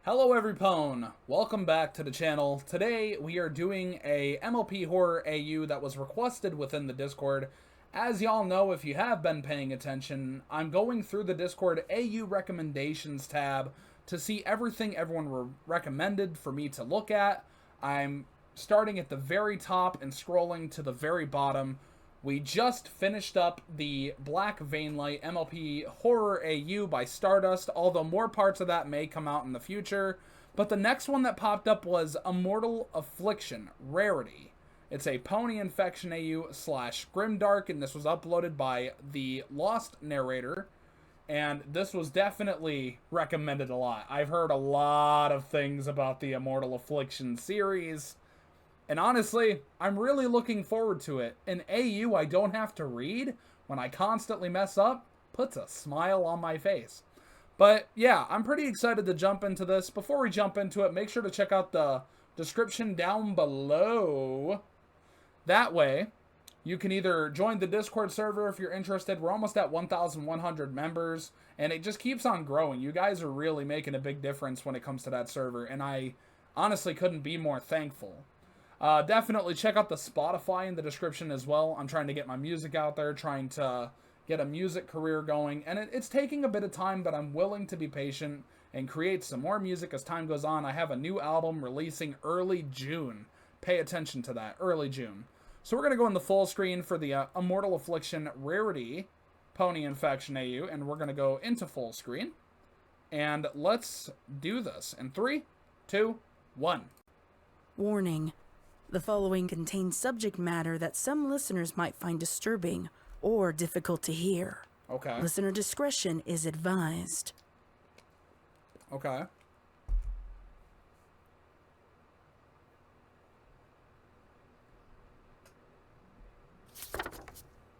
Hello everypone, welcome back to the channel. Today we are doing a MLP horror AU that was requested within the Discord. As y'all know, if you have been paying attention, I'm going through the Discord AU recommendations tab to see everything everyone recommended for me to look at. I'm starting at the very top and scrolling to the very bottom. We just finished up the Black Veinlight MLP Horror AU by Stardust, although more parts of that may come out in the future. But the next one that popped up was Immortal Affliction, Rarity. It's a Pony Infection AU / Grimdark, and this was uploaded by the Lost Narrator. And this was definitely recommended a lot. I've heard a lot of things about the Immortal Affliction series. And honestly, I'm really looking forward to it. An AU I don't have to read when I constantly mess up puts a smile on my face. But yeah, I'm pretty excited to jump into this. Before we jump into it, make sure to check out the description down below. That way, you can either join the Discord server if you're interested. We're almost at 1,100 members, and it just keeps on growing. You guys are really making a big difference when it comes to that server, and I honestly couldn't be more thankful. Definitely check out the Spotify in the description as well. I'm trying to get my music out there, trying to get a music career going, and it's taking a bit of time, but I'm willing to be patient and create some more music as time goes on. I have a new album releasing early June. Pay attention to that, early June. So we're going to go in the full screen for the Immortal Affliction Rarity Pony Infection AU, and we're going to go into full screen. And let's do this in 3, 2, 1. Warning. The following contains subject matter that some listeners might find disturbing or difficult to hear. Okay. Listener discretion is advised. Okay.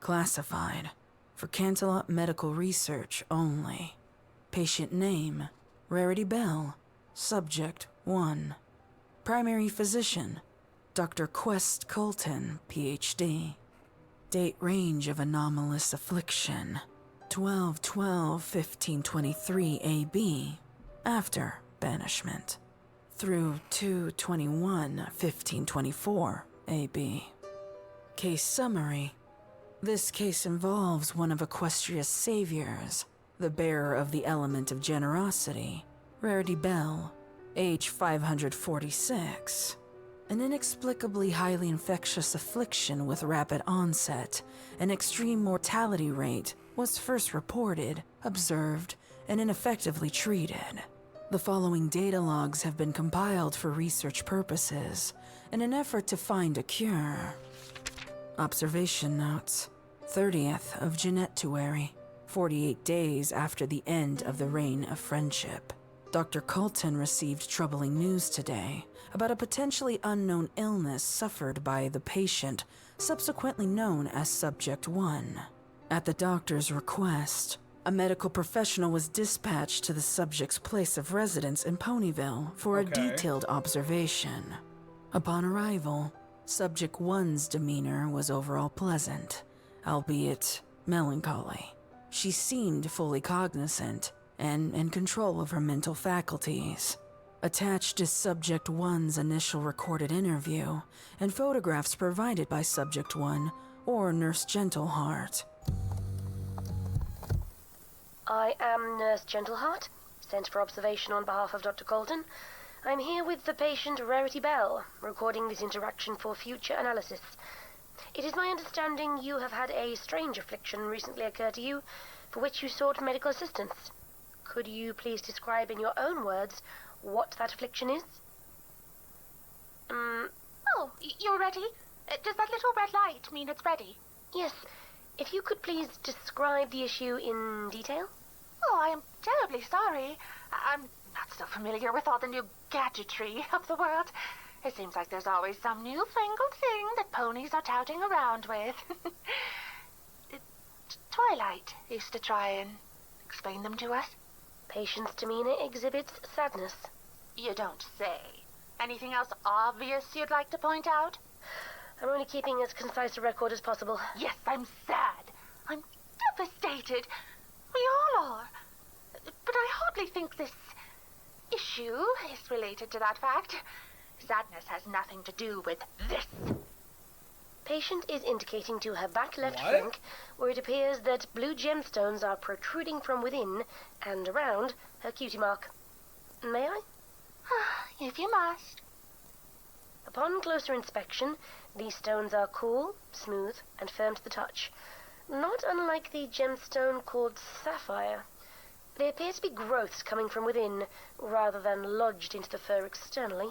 Classified. For Cantelot medical research only. Patient name, Rarity Bell. Subject 1. Primary physician, Dr. Quest Colton, Ph.D. Date range of anomalous affliction, 12/12/1523 AB, after banishment, through 2/21/1524 AB. Case summary. This case involves one of Equestria's saviors, the bearer of the element of generosity, Rarity Bell, age 546. An inexplicably highly infectious affliction with rapid onset and extreme mortality rate was first reported, observed, and ineffectively treated. The following data logs have been compiled for research purposes in an effort to find a cure. Observation notes. 30th of Jeanettuary, 48 days after the end of the Reign of Friendship. Dr. Colton received troubling news today about a potentially unknown illness suffered by the patient, subsequently known as Subject 1. At the doctor's request, a medical professional was dispatched to the subject's place of residence in Ponyville for a detailed observation. Upon arrival, Subject 1's demeanor was overall pleasant, albeit melancholy. She seemed fully cognizant and in control of her mental faculties. Attached is Subject 1's initial recorded interview and photographs provided by Subject 1 or Nurse Gentleheart. I am Nurse Gentleheart, sent for observation on behalf of Dr. Colton. I'm here with the patient Rarity Bell, recording this interaction for future analysis. It is my understanding you have had a strange affliction recently occur to you, for which you sought medical assistance. Could you please describe in your own words what that affliction is? Oh, you're ready? Does that little red light mean it's ready? Yes. If you could please describe the issue in detail? Oh, I am terribly sorry. I'm not so familiar with all the new gadgetry of the world. It seems like there's always some newfangled thing that ponies are touting around with. Twilight used to try and explain them to us. Patient's demeanor exhibits sadness. You don't say. Anything else obvious you'd like to point out? I'm only keeping as concise a record as possible. Yes, I'm sad. I'm devastated. We all are. But I hardly think this issue is related to that fact. Sadness has nothing to do with this. Patient is indicating to her back left What? flank, where it appears that blue gemstones are protruding from within and around her cutie mark. May I? If you must. Upon closer inspection, these stones are cool, smooth, and firm to the touch, not unlike the gemstone called sapphire. They appear to be growths coming from within, rather than lodged into the fur externally.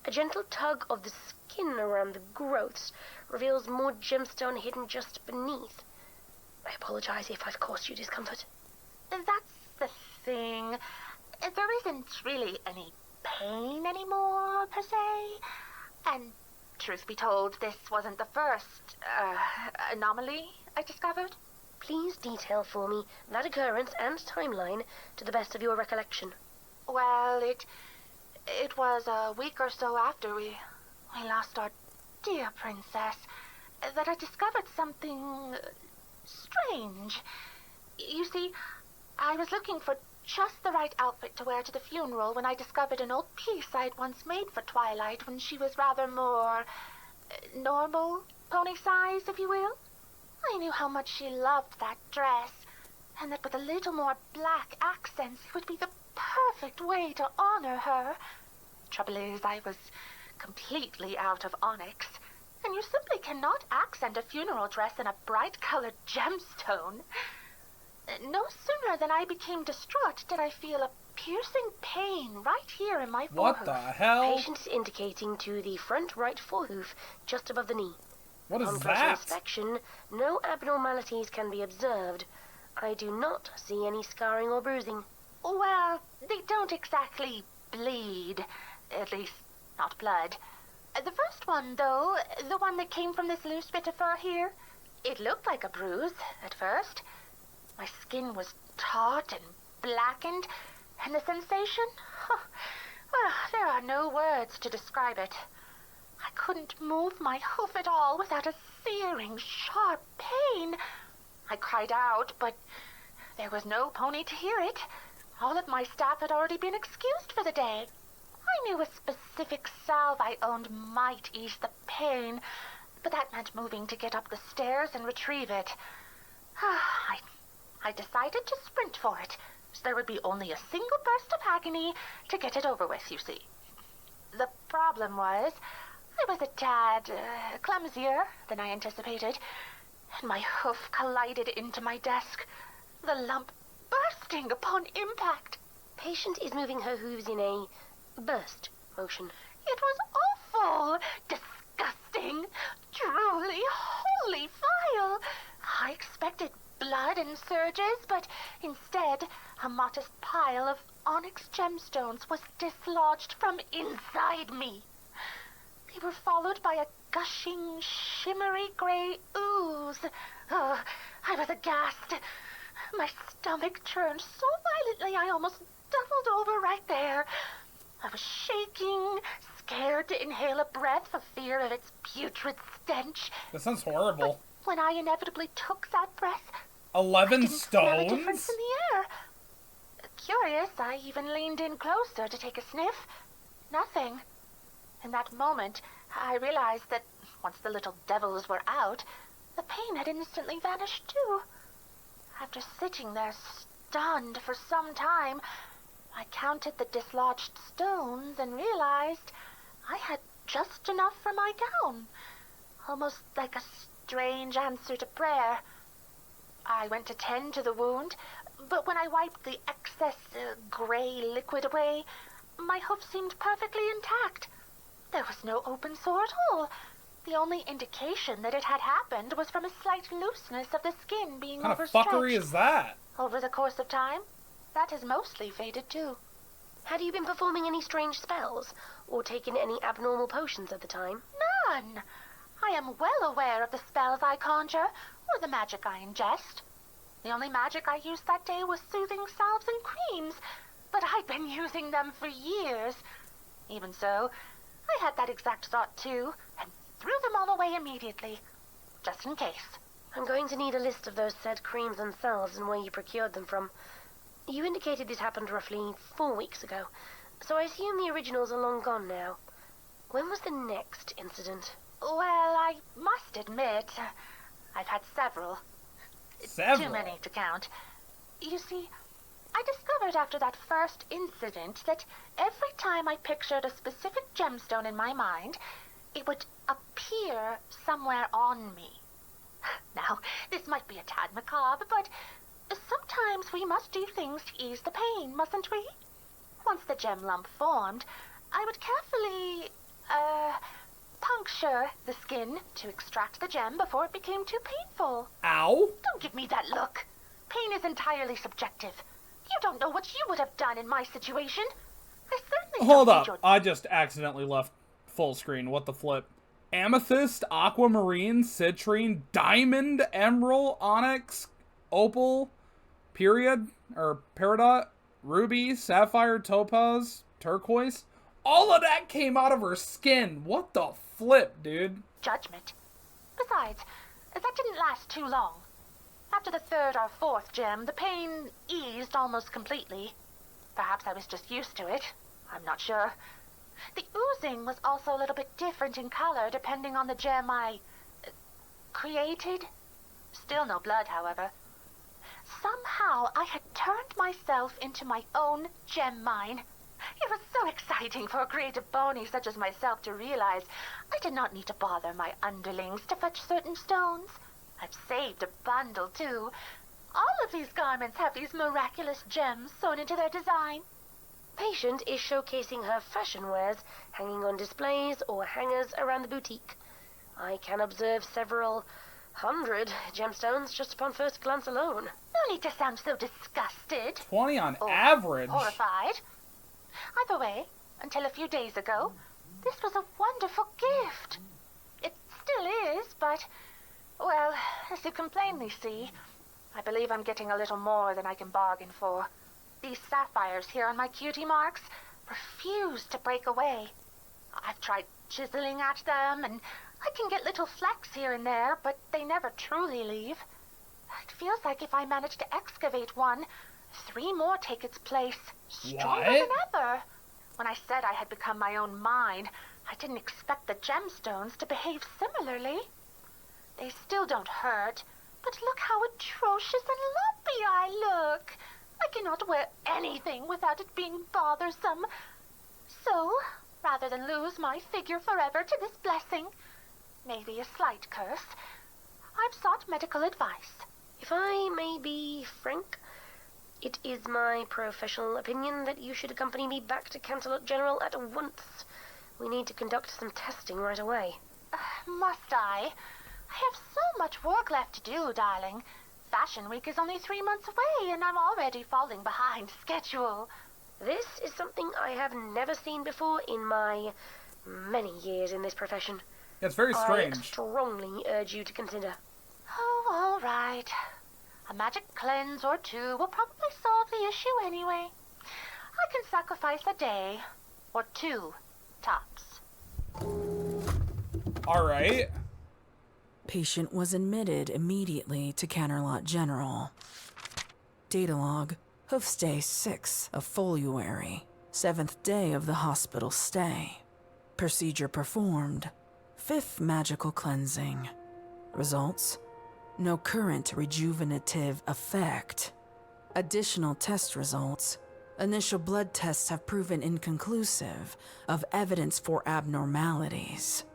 A gentle tug of the skin around the growths reveals more gemstone hidden just beneath. I apologize if I've caused you discomfort. That's the thing. There isn't really any pain anymore, per se. And truth be told, this wasn't the first, anomaly I discovered. Please detail for me that occurrence and timeline to the best of your recollection. Well, it was a week or so after we lost our dear princess that I discovered something strange. You see, I was looking for just the right outfit to wear to the funeral when I discovered an old piece I'd once made for Twilight when she was rather more normal, pony size, if you will. I knew how much she loved that dress, and that with a little more black accents it would be the perfect way to honor her. Trouble is, I was completely out of onyx, and you simply cannot accent a funeral dress in a bright-colored gemstone. No sooner than I became distraught did I feel a piercing pain right here in my What forehoof. the hell? Patient is indicating to the front right forehoof, just above the knee. What is On closer that? inspection, no abnormalities can be observed. I do not see any scarring or bruising. Well, they don't exactly bleed. At least, not blood. The first one, though, the one that came from this loose bit of fur here, it looked like a bruise at first. My skin was taut and blackened, and the sensation? Well, there are no words to describe it. I couldn't move my hoof at all without a searing, sharp pain. I cried out, but there was no pony to hear it. All of my staff had already been excused for the day. I knew a specific salve I owned might ease the pain, but that meant moving to get up the stairs and retrieve it. I decided to sprint for it, so there would be only a single burst of agony to get it over with, you see. The problem was, I was a tad clumsier than I anticipated, and my hoof collided into my desk, the lump bursting upon impact. Patient is moving her hooves in a burst motion. It was awful, disgusting, truly wholly vile. I expected blood and surges, but instead, a modest pile of onyx gemstones was dislodged from inside me. They were followed by a gushing, shimmery gray ooze. I was aghast. My stomach churned so violently I almost doubled over right there. I was shaking, scared to inhale a breath for fear of its putrid stench. That sounds horrible. But when I inevitably took that breath, 11 I didn't smell a difference stones? in the air. Curious, I even leaned in closer to take a sniff. Nothing. In that moment, I realized that once the little devils were out, the pain had instantly vanished too. After sitting there stunned for some time, I counted the dislodged stones and realized I had just enough for my gown. Almost like a strange answer to prayer. I went to tend to the wound, but when I wiped the excess gray liquid away, my hoof seemed perfectly intact. There was no open sore at all. The only indication that it had happened was from a slight looseness of the skin being What kind of overstretched. fuckery is that? Over the course of time, that has mostly faded too. Had you been performing any strange spells, or taken any abnormal potions at the time? None. I am well aware of the spells I conjure, or the magic I ingest. The only magic I used that day was soothing salves and creams, but I'd been using them for years. Even so, I had that exact thought too, and threw them all away immediately, just in case. I'm going to need a list of those said creams and salves and where you procured them from. You indicated this happened roughly 4 weeks ago. So I assume the originals are long gone now. When was the next incident? Well, I must admit, I've had several. Several? Too many to count. You see, I discovered after that first incident that every time I pictured a specific gemstone in my mind, it would appear somewhere on me. Now, this might be a tad macabre, but sometimes we must do things to ease the pain, mustn't we? Once the gem lump formed, I would carefully, puncture the skin to extract the gem before it became too painful. Ow! Don't give me that look. Pain is entirely subjective. You don't know what you would have done in my situation. I certainly Hold don't up. need your... I just accidentally left full screen. What the flip? Amethyst, aquamarine, citrine, diamond, emerald, onyx, opal, period, or peridot, ruby, sapphire, topaz, turquoise. All of that came out of her skin. What the flip, dude? Judgment. Besides, that didn't last too long. After the third or fourth gem, the pain eased almost completely. Perhaps I was just used to it. I'm not sure. The oozing was also a little bit different in color depending on the gem I created. Still no blood, however. Somehow I had turned myself into my own gem mine. It was so exciting for a creative pony such as myself to realize I did not need to bother my underlings to fetch certain stones. I've saved a bundle, too. All of these garments have these miraculous gems sewn into their design. Patient is showcasing her fashion wares, hanging on displays or hangers around the boutique. I can observe several hundred gemstones just upon first glance alone. No need to sound so disgusted. 20 on Or average. horrified. Either way, until a few days ago, this was a wonderful gift. It still is, but, well, as you can plainly see, I believe I'm getting a little more than I can bargain for. These sapphires here on my cutie marks refuse to break away. I've tried chiseling at them, and I can get little flecks here and there, but they never truly leave. It feels like if I manage to excavate one, 3 more take its place, stronger than ever. When I said I had become my own mine, I didn't expect the gemstones to behave similarly. They still don't hurt, but look how atrocious and lumpy I look. I cannot wear anything without it being bothersome. So, rather than lose my figure forever to this blessing, maybe a slight curse, I've sought medical advice. If I may be frank, it is my professional opinion that you should accompany me back to Canterlot General at once. We need to conduct some testing right away. Must I? I have so much work left to do, darling. Fashion Week is only 3 months away, and I'm already falling behind schedule. This is something I have never seen before in my many years in this profession. It's very strange. I strongly urge you to consider. Oh, all right. A magic cleanse or 2 will probably solve the issue anyway. I can sacrifice a day or 2, tops. Alright. Patient was admitted immediately to Canterlot General. Data log, hoofstay 6 of February, 7th day of the hospital stay. Procedure performed, 5th magical cleansing. Results, no current rejuvenative effect. Additional test results, initial blood tests have proven inconclusive of evidence for abnormalities.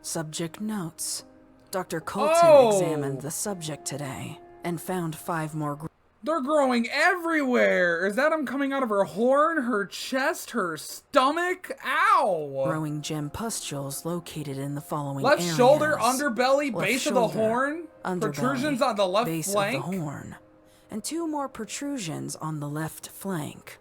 Subject notes. Dr. Colton examined the subject today and found 5 more. They're growing everywhere. Is that them coming out of her horn, her chest, her stomach? Ow! Growing gem pustules located in the following left areas. shoulder, underbelly, Left base shoulder, of the horn, underbelly, protrusions on the left base flank. of the horn, and 2 more protrusions on the left flank.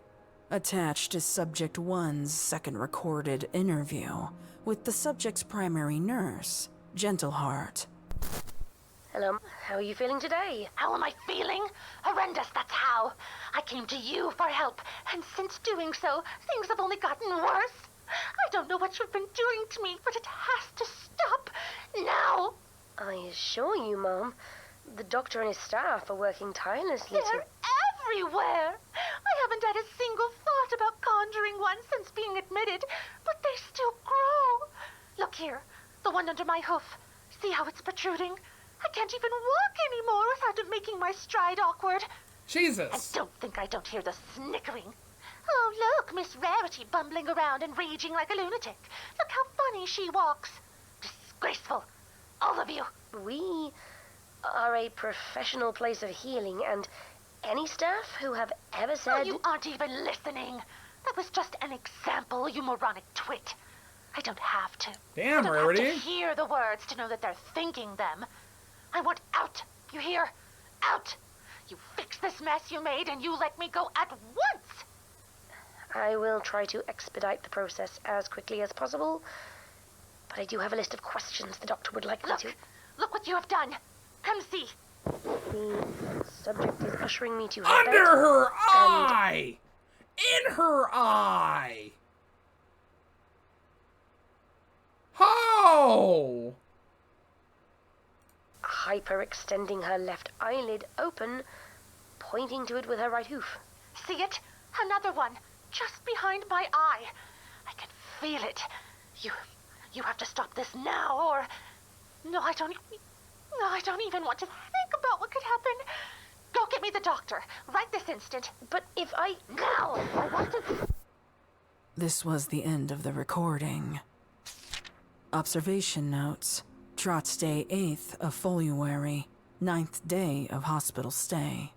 Attached is Subject 1's second recorded interview with the subject's primary nurse, Gentleheart. Hello, how are you feeling today? How am I feeling? Horrendous, that's how. I came to you for help, and since doing so, things have only gotten worse. I don't know what you've been doing to me, but it has to stop now. I assure you, Mom, the doctor and his staff are working tirelessly They're everywhere. I haven't had a single thought about conjuring one since being admitted, but they still grow. Look here, the one under my hoof. See how it's protruding? I can't even walk anymore without it making my stride awkward. Jesus. And don't think I don't hear the snickering. Oh, look, Miss Rarity bumbling around and raging like a lunatic. Look how funny she walks. Disgraceful. All of you. We are a professional place of healing, and any staff who have ever said... Oh, you aren't even listening. That was just an example, you moronic twit. I don't have to. Damn, I don't Rarity. have to hear the words to know that they're thinking them. I want out. You hear? Out. You fix this mess you made and you let me go at once. I will try to expedite the process as quickly as possible, but I do have a list of questions the doctor would like me to... Look what you have done. Come see. The subject is ushering me to her Under bed, her and eye! In her eye! How? hyperextending her left eyelid open, pointing to it with her right hoof. See it? Another one. Just behind my eye. I can feel it. You have to stop this now, or... No, I don't even want to think about what could happen. Go get me the doctor. Right this instant. But if I... Now! I want to... This was the end of the recording. Observation notes. Trot's Day 8th of February, 9th day of hospital stay.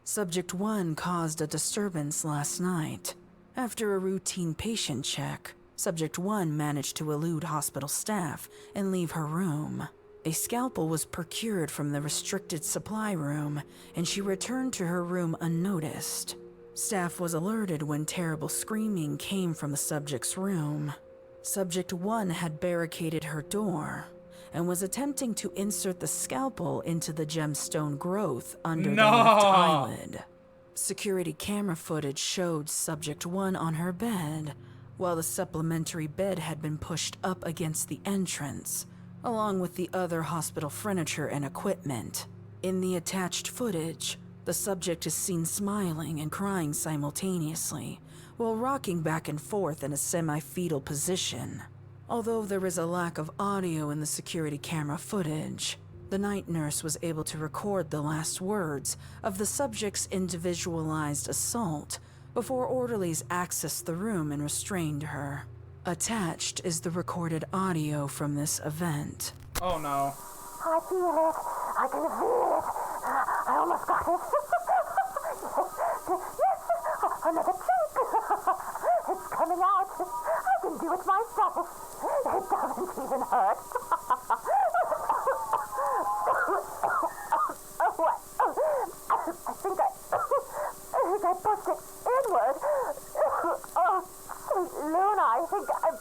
Subject 1 caused a disturbance last night. After a routine patient check, Subject 1 managed to elude hospital staff and leave her room. A scalpel was procured from the restricted supply room, and she returned to her room unnoticed. Staff was alerted when terrible screaming came from the subject's room. Subject 1 had barricaded her door and was attempting to insert the scalpel into the gemstone growth under the left eyelid. Security camera footage showed Subject 1 on her bed, while the supplementary bed had been pushed up against the entrance, along with the other hospital furniture and equipment. In the attached footage, the subject is seen smiling and crying simultaneously, while rocking back and forth in a semi-fetal position. Although there is a lack of audio in the security camera footage, the night nurse was able to record the last words of the subject's individualized assault before orderlies accessed the room and restrained her. Attached is the recorded audio from this event. Oh no. I feel it. I can feel it. I almost got it. Yes, another chunk. It's coming out. I can do it myself. It doesn't even hurt. I think I pushed it inward. Oh, sweet Luna, I think I'm...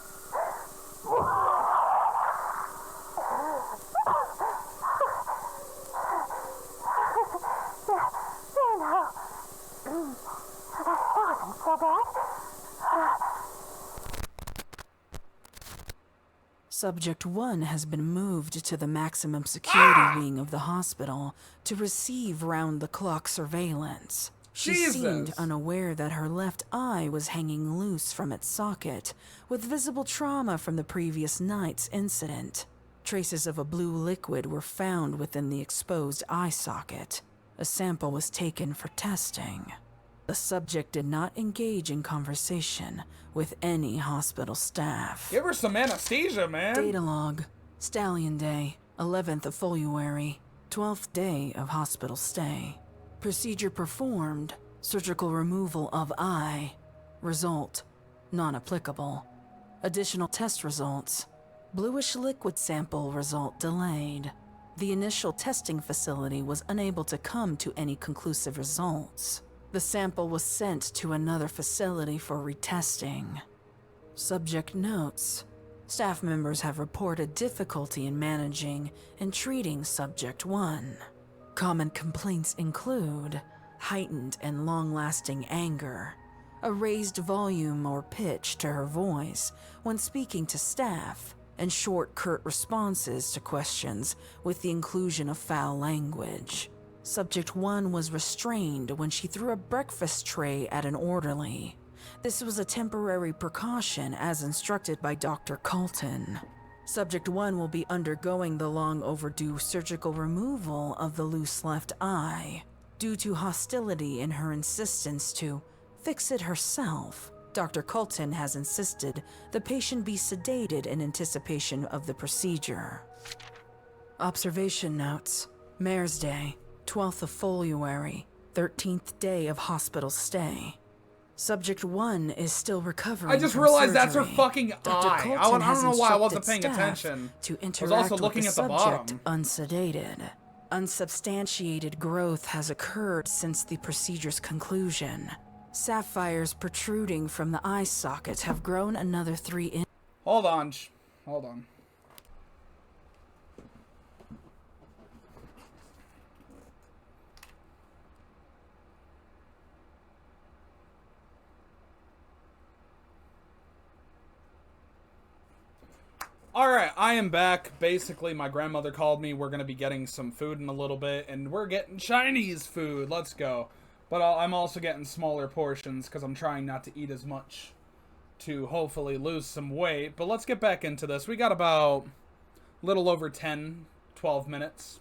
There now. That wasn't so bad. Subject 1 has been moved to the maximum security wing of the hospital to receive round-the-clock surveillance. She seemed unaware that her left eye was hanging loose from its socket, with visible trauma from the previous night's incident. Traces of a blue liquid were found within the exposed eye socket. A sample was taken for testing. The subject did not engage in conversation with any hospital staff. Give her some anesthesia, man. Data log. Stallion Day, 11th of February, 12th day of hospital stay. Procedure performed. Surgical removal of eye. Result: non-applicable. Additional test results. Bluish liquid sample result delayed. The initial testing facility was unable to come to any conclusive results. The sample was sent to another facility for retesting. Subject notes. Staff members have reported difficulty in managing and treating Subject 1. Common complaints include heightened and long-lasting anger, a raised volume or pitch to her voice when speaking to staff, and short, curt responses to questions with the inclusion of foul language. Subject 1 was restrained when she threw a breakfast tray at an orderly. This was a temporary precaution as instructed by Dr. Colton. Subject 1 will be undergoing the long overdue surgical removal of the loose left eye. Due to hostility in her insistence to fix it herself, Dr. Colton has insisted the patient be sedated in anticipation of the procedure. Observation notes. Mayor's Day, 12th of February, 13th day of hospital stay. Subject 1 is still recovering. I just from realized that's her surgery. fucking Dr. eye. Colton I don't know why I wasn't has paying instructed attention. staff to I was interact also looking with at the the subject bottom. unsedated. Unsubstantiated growth has occurred since the procedure's conclusion. Sapphires protruding from the eye sockets have grown another 3 inches. Hold on. Hold on. Alright, I am back. Basically, my grandmother called me. We're going to be getting some food in a little bit, and we're getting Chinese food. Let's go. But I'm also getting smaller portions because I'm trying not to eat as much to hopefully lose some weight. But let's get back into this. We got about a little over 10, 12 minutes.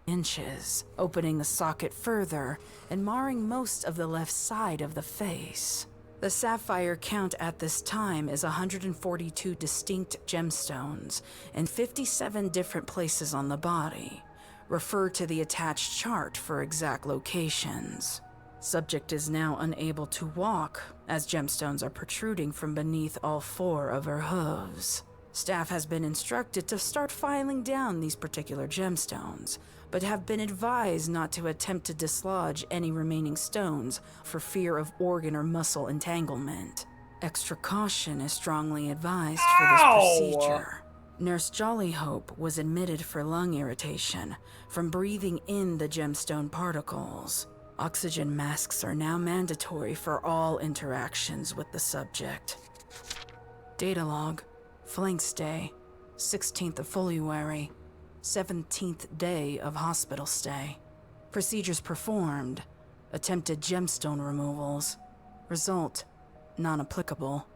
Inches, opening the socket further and marring most of the left side of the face. The sapphire count at this time is 142 distinct gemstones in 57 different places on the body. Refer to the attached chart for exact locations. Subject is now unable to walk, as gemstones are protruding from beneath all 4 of her hooves. Staff has been instructed to start filing down these particular gemstones, but have been advised not to attempt to dislodge any remaining stones for fear of organ or muscle entanglement. Extra caution is strongly advised for this procedure. Nurse Jollyhope was admitted for lung irritation from breathing in the gemstone particles. Oxygen masks are now mandatory for all interactions with the subject. Data log. Flanks Day, 16th of February, 17th day of hospital stay. Procedures performed. Attempted gemstone removals. Result, non-applicable.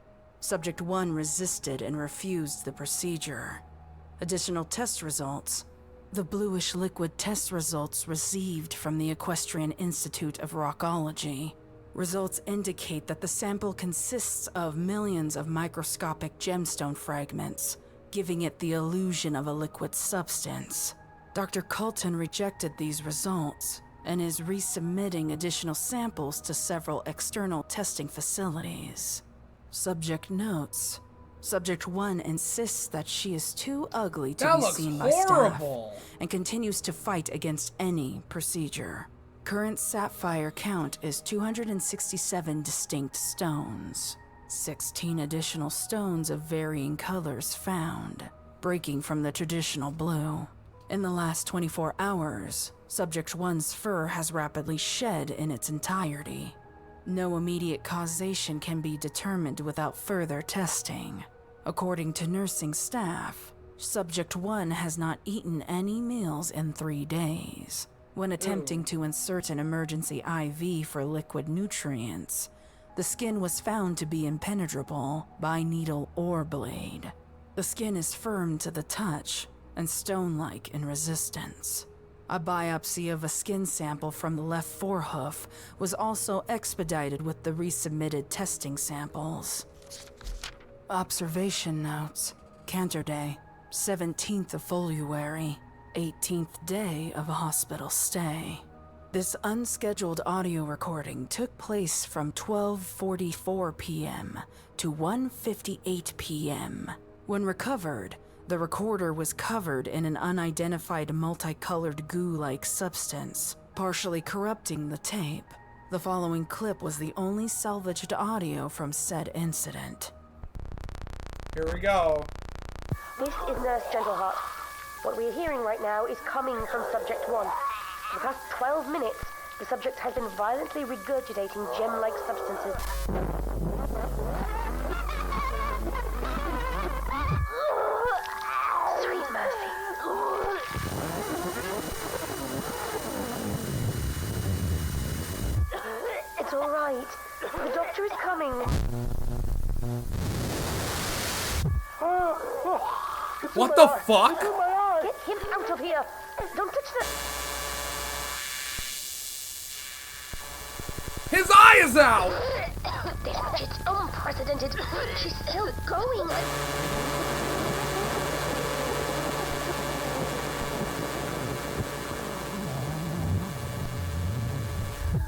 Subject 1 resisted and refused the procedure. Additional test results. The bluish liquid test results received from the Equestrian Institute of Rockology. Results indicate that the sample consists of millions of microscopic gemstone fragments, giving it the illusion of a liquid substance. Dr. Colton rejected these results and is resubmitting additional samples to several external testing facilities. Subject notes. Subject 1 insists that she is too ugly to be seen by staff and continues to fight against any procedure. Current sapphire count is 267 distinct stones. 16 additional stones of varying colors found, breaking from the traditional blue. In the last 24 hours, Subject 1's fur has rapidly shed in its entirety. No immediate causation can be determined without further testing. According to nursing staff, Subject 1 has not eaten any meals in 3 days. When attempting to insert an emergency IV for liquid nutrients, the skin was found to be impenetrable by needle or blade. The skin is firm to the touch and stone-like in resistance. A biopsy of a skin sample from the left forehoof was also expedited with the resubmitted testing samples. Observation notes. Cantor Day, 17th of February, 18th day of a hospital stay. This unscheduled audio recording took place from 12:44 p.m. to 1:58 p.m. When recovered, the recorder was covered in an unidentified multicolored goo-like substance, partially corrupting the tape. The following clip was the only salvaged audio from said incident. Here we go. This is Nurse Gentleheart. What we are hearing right now is coming from Subject 1. For the past 12 minutes, the subject has been violently regurgitating gem-like substances. Sweet mercy. What the fuck? Get him out of here! Don't touch the... His eye is out! This much, it's unprecedented. She's still going.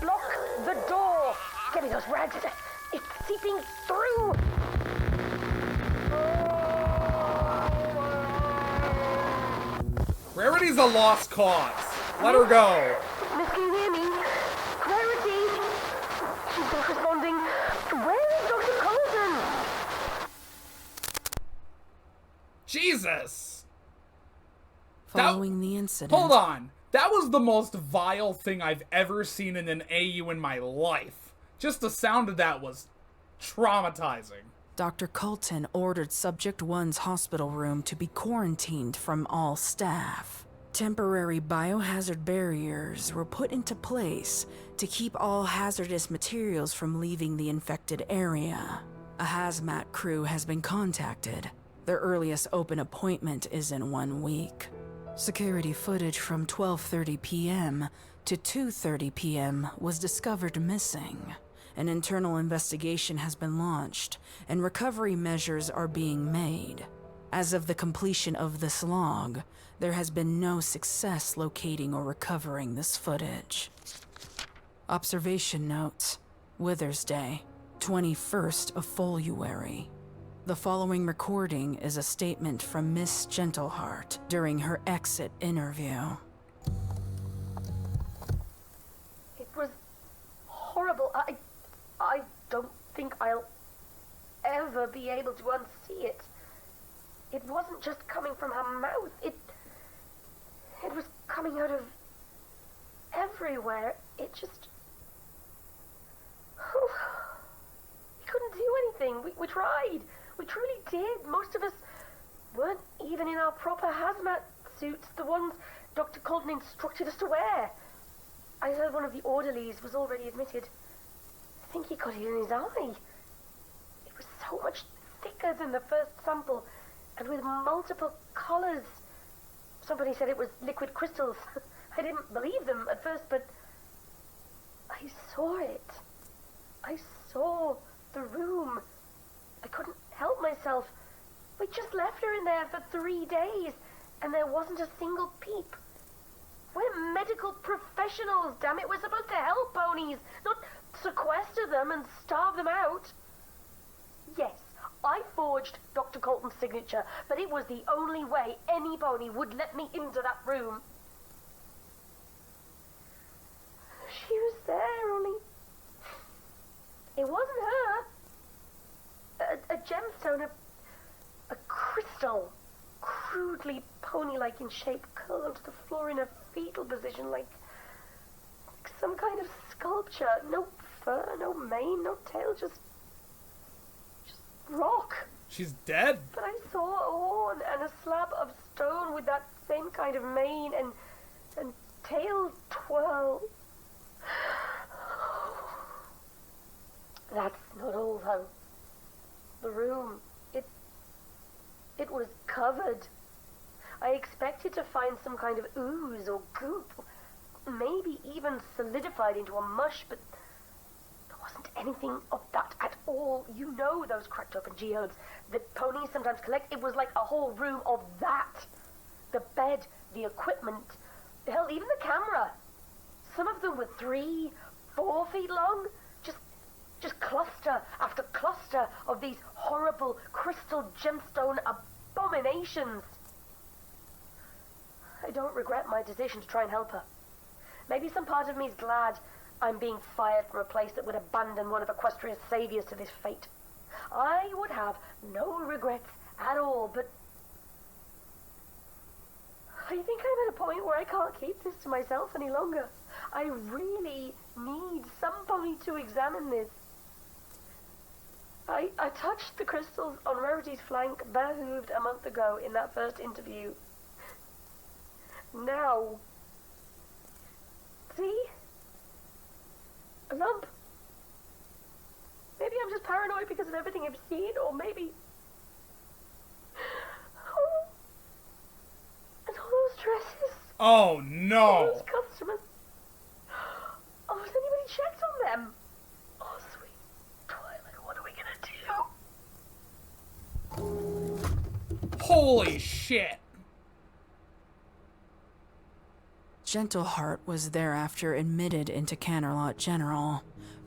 Block the door! Get me those rags. It's seeping through! Rarity's a lost cause. Let her go. Miss, can you hear me? Rarity! She's not responding. Where is Dr. Colton? Jesus! Following the incident... Hold on. That was the most vile thing I've ever seen in an AU in my life. Just the sound of that was traumatizing. Dr. Colton ordered Subject 1's hospital room to be quarantined from all staff. Temporary biohazard barriers were put into place to keep all hazardous materials from leaving the infected area. A hazmat crew has been contacted. Their earliest open appointment is in 1 week. Security footage from 12:30 p.m. to 2:30 p.m. was discovered missing. An internal investigation has been launched, and recovery measures are being made. As of the completion of this log, there has been no success locating or recovering this footage. Observation notes: Wither's Day, 21st of February. The following recording is a statement from Miss Gentleheart during her exit interview. It was horrible. I don't think I'll ever be able to unsee it. It wasn't just coming from her mouth. It was coming out of everywhere. It just... We couldn't do anything. We tried. We truly did. Most of us weren't even in our proper hazmat suits, the ones Dr. Colton instructed us to wear. I heard one of the orderlies was already admitted. I think he got it in his eye. It was so much thicker than the first sample, and with multiple colors. Somebody said it was liquid crystals. I didn't believe them at first, but I saw it. I saw the room. I couldn't help myself. We just left her in there for 3 days, and there wasn't a single peep. We're medical professionals, damn it. We're supposed to help ponies, not sequester them and starve them out. Yes, I forged Dr. Colton's signature, but it was the only way any pony would let me into that room. She was there, only... It wasn't her. A gemstone, a crystal, crudely pony-like in shape, curled onto the floor in a fetal position, like some kind of sculpture. No fur, no mane, no tail, just rock. She's dead? But I saw a horn and a slab of stone with that same kind of mane and tail twirl. That's not all, though. The room, it was covered. I expected to find some kind of ooze or goop, maybe even solidified into a mush, but there wasn't anything of that at all. You know those cracked open geodes that ponies sometimes collect. It was like a whole room of that. The bed, the equipment, hell, even the camera. Some of them were 3, 4 feet long. Just cluster after cluster of these horrible crystal gemstone abominations. I don't regret my decision to try and help her. Maybe some part of me is glad I'm being fired from a place that would abandon one of Equestria's saviors to this fate. I would have no regrets at all, but I think I'm at a point where I can't keep this to myself any longer. I really need somebody to examine this. I touched the crystals on Rarity's flank, bare-hooved a month ago in that first interview. Now, see? A lump. Maybe I'm just paranoid because of everything I've seen, or maybe... Oh, Oh, All no. those customers. Oh, has anybody checked on them? Oh, sweet Twilight, what are we gonna do? Holy shit. Gentleheart was thereafter admitted into Canterlot General.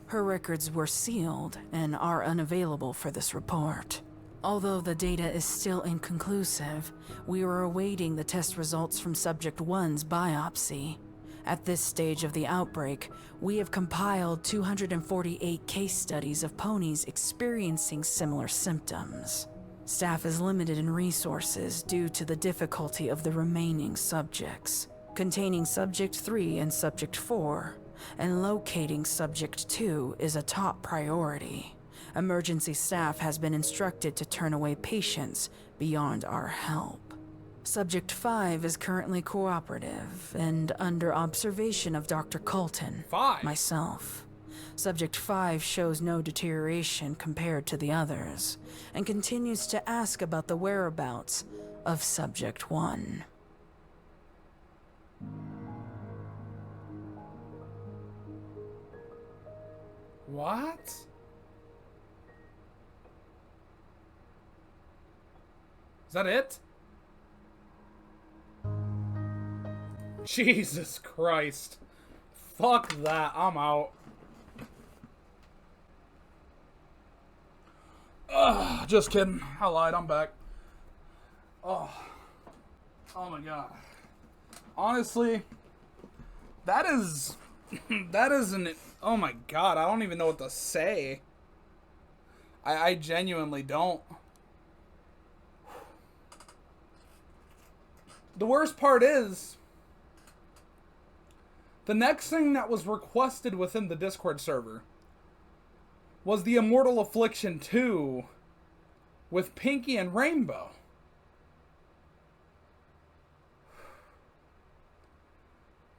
Her records were sealed and are unavailable for this report. Although the data is still inconclusive, we are awaiting the test results from Subject 1's biopsy. At this stage of the outbreak, we have compiled 248 case studies of ponies experiencing similar symptoms. Staff is limited in resources due to the difficulty of the remaining subjects. Containing Subject 3 and Subject 4, and locating Subject 2 is a top priority. Emergency staff has been instructed to turn away patients beyond our help. Subject 5 is currently cooperative and under observation of Dr. Colton, 5? myself. Subject 5 shows no deterioration compared to the others, and continues to ask about the whereabouts of Subject 1. What? Is that it? Jesus Christ. Fuck that. I'm out. Ugh, just kidding. I lied. I'm back. Oh. Oh my god. Honestly, that is... that isn't... Oh my god, I don't even know what to say. I genuinely don't. The worst part is, the next thing that was requested within the Discord server was the Immortal Affliction 2 with Pinky and Rainbow.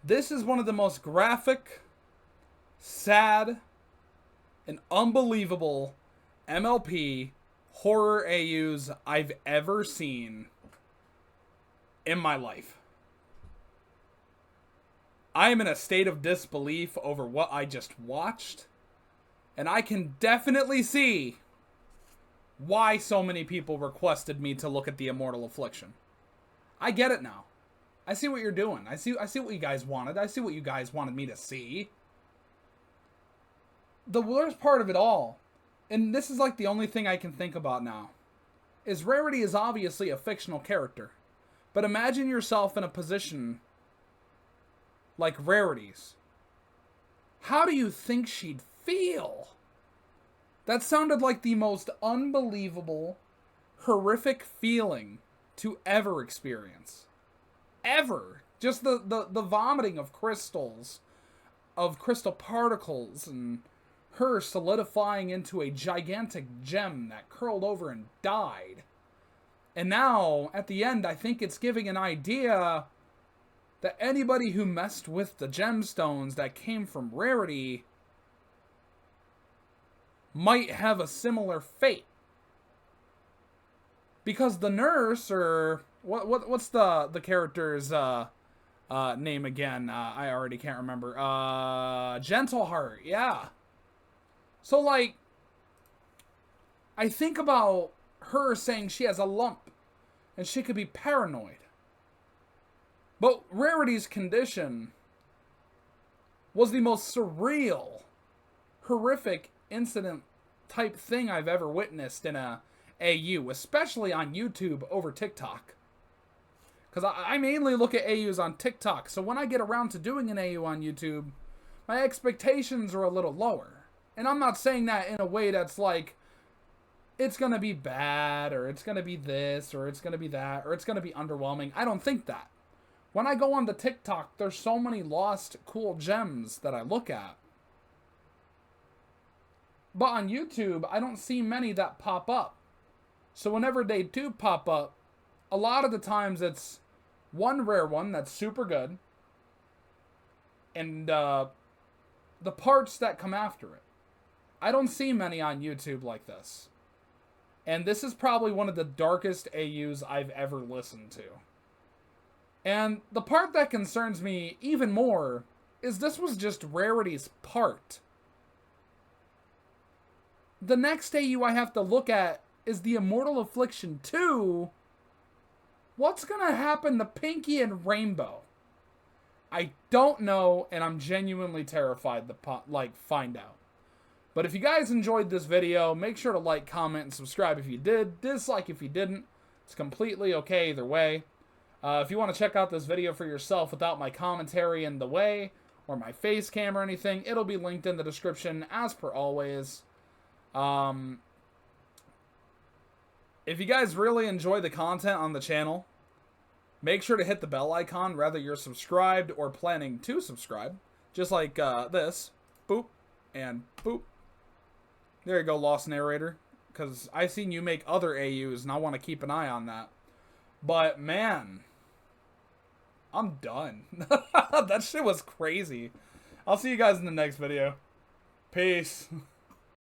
This is one of the most graphic, sad, and unbelievable MLP horror AUs I've ever seen in my life. I am in a state of disbelief over what I just watched, and I can definitely see why so many people requested me to look at the Immortal Affliction. I get it now. I see what you're doing. I see what you guys wanted. I see what you guys wanted me to see. The worst part of it all, and this is like the only thing I can think about now, is Rarity is obviously a fictional character. But imagine yourself in a position like Rarity's. How do you think she'd feel? That sounded like the most unbelievable, horrific feeling to ever experience. Ever. Just the vomiting of crystals, of crystal particles, and her solidifying into a gigantic gem that curled over and died. And now, at the end, I think it's giving an idea that anybody who messed with the gemstones that came from Rarity might have a similar fate. Because the nurse, or what's the character's name again? I already can't remember. Gentleheart, yeah. So, like, I think about her saying she has a lump and she could be paranoid. But Rarity's condition was the most surreal, horrific incident type thing I've ever witnessed in a AU, especially on YouTube over TikTok. Because I mainly look at AUs on TikTok, so when I get around to doing an AU on YouTube, my expectations are a little lower. And I'm not saying that in a way that's like, it's going to be bad, or it's going to be this, or it's going to be that, or it's going to be underwhelming. I don't think that. When I go on the TikTok, there's so many lost cool gems that I look at. But on YouTube, I don't see many that pop up. So whenever they do pop up, a lot of the times it's one rare one that's super good, and the parts that come after it. I don't see many on YouTube like this. And this is probably one of the darkest AUs I've ever listened to. And the part that concerns me even more is this was just Rarity's part. The next AU I have to look at is the Immortal Affliction 2. What's gonna happen to Pinky and Rainbow? I don't know, and I'm genuinely terrified to find out. But if you guys enjoyed this video, make sure to like, comment, and subscribe if you did. Dislike if you didn't. It's completely okay either way. If you want to check out this video for yourself without my commentary in the way, or my face cam or anything, it'll be linked in the description as per always. If you guys really enjoy the content on the channel, make sure to hit the bell icon, whether you're subscribed or planning to subscribe. Just like this. Boop. And boop. There you go, Lost Narrator. Because I've seen you make other AUs, and I want to keep an eye on that. But, man. I'm done. That shit was crazy. I'll see you guys in the next video. Peace.